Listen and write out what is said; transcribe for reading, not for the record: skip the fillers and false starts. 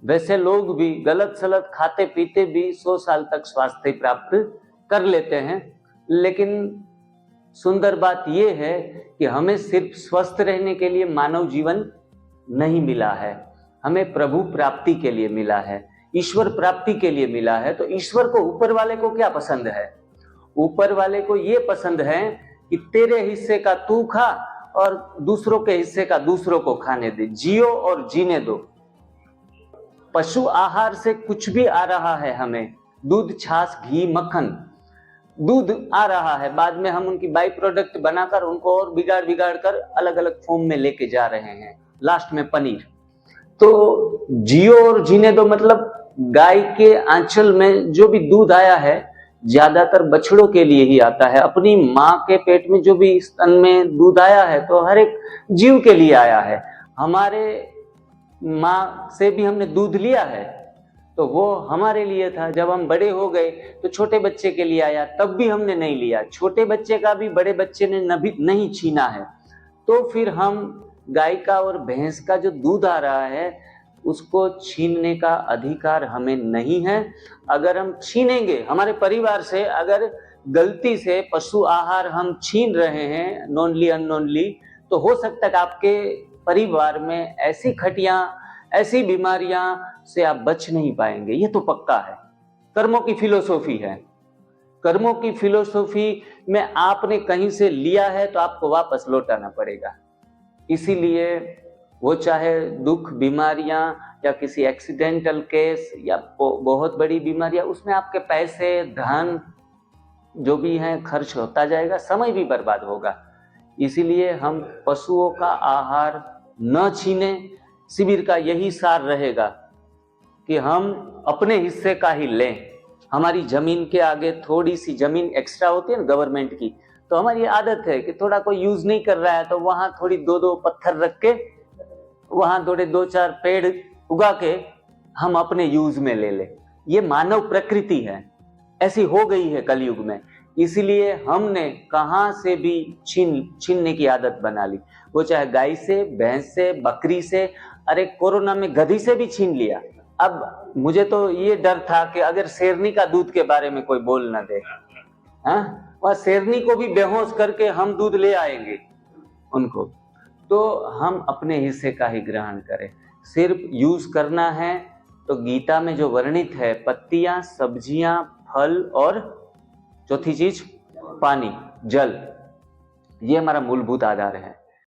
वैसे लोग भी गलत सलत खाते पीते भी 100 साल तक स्वास्थ्य प्राप्त कर लेते हैं। लेकिन सुंदर बात यह है कि हमें सिर्फ स्वस्थ रहने के लिए मानव जीवन नहीं मिला है, हमें प्रभु प्राप्ति के लिए मिला है, ईश्वर प्राप्ति के लिए मिला है। तो ईश्वर को, ऊपर वाले को क्या पसंद है? ऊपर वाले को यह पसंद है कि तेरे हिस्से का तू खा और दूसरों के हिस्से का दूसरों को खाने दे, जियो और जीने दो। पशु आहार से कुछ भी आ रहा है, हमें दूध, छाछ, घी, मक्खन, दूध आ रहा है, बाद में हम उनकी बाई प्रोडक्ट बनाकर उनको और बिगाड़ कर अलग अलग फॉर्म में लेके जा रहे हैं, लास्ट में पनीर। तो जियो और जीने दो मतलब गाय के आंचल में जो भी दूध आया है ज्यादातर बछड़ों के लिए ही आता है। अपनी माँ के पेट में जो भी स्तन में दूध आया है तो हर एक जीव के लिए आया है। हमारे माँ से भी हमने दूध लिया है तो वो हमारे लिए था। जब हम बड़े हो गए तो छोटे बच्चे के लिए आया, तब भी हमने नहीं लिया। छोटे बच्चे का भी बड़े बच्चे ने नहीं छीना है। तो फिर हम गाय का और भैंस का जो दूध आ रहा है उसको छीनने का अधिकार हमें नहीं है। अगर हम छीनेंगे हमारे परिवार से, अगर गलती से पशु आहार हम छीन रहे हैं नॉनली अननोनली, तो हो सकता है कि आपके परिवार में ऐसी खटियां, ऐसी बीमारियां से आप बच नहीं पाएंगे। ये तो पक्का है। कर्मों की फिलोसॉफी है। कर्मों की फिलोसॉफी में आपने कहीं से लिया है तो आपको वापस लौटाना पड़ेगा। इसीलिए वो चाहे दुख, बीमारियां या किसी एक्सीडेंटल केस या बहुत बड़ी बीमारियां, उसमें आपके पैसे, धन जो भी हैं खर्च होता जाएगा, समय भी बर्बाद होगा। इसीलिए हम पशुओं का आहार न छीने। शिविर का यही सार रहेगा कि हम अपने हिस्से का ही लें। हमारी जमीन के आगे थोड़ी सी जमीन एक्स्ट्रा होती है ना गवर्नमेंट की, तो हमारी आदत है कि थोड़ा कोई यूज नहीं कर रहा है तो वहां थोड़ी दो पत्थर रख के वहां थोड़े 2-4 पेड़ उगा के हम अपने यूज में ले ले। ये मानव प्रकृति है, ऐसी हो गई है कलयुग में। इसीलिए हमने कहां से भी छीनने की आदत बना ली, वो चाहे गाय से, भैंस से, बकरी से। अरे कोरोना में गधी से भी छीन लिया। अब मुझे तो ये डर था कि अगर शेरनी का दूध के बारे में कोई बोल ना दे, वह शेरनी को भी बेहोश करके हम दूध ले आएंगे उनको। तो हम अपने हिस्से का ही ग्रहण करें। सिर्फ यूज करना है तो गीता में जो वर्णित है, पत्तियां, सब्जियां, फल और चौथी चीज पानी, जल, ये हमारा मूलभूत आधार है।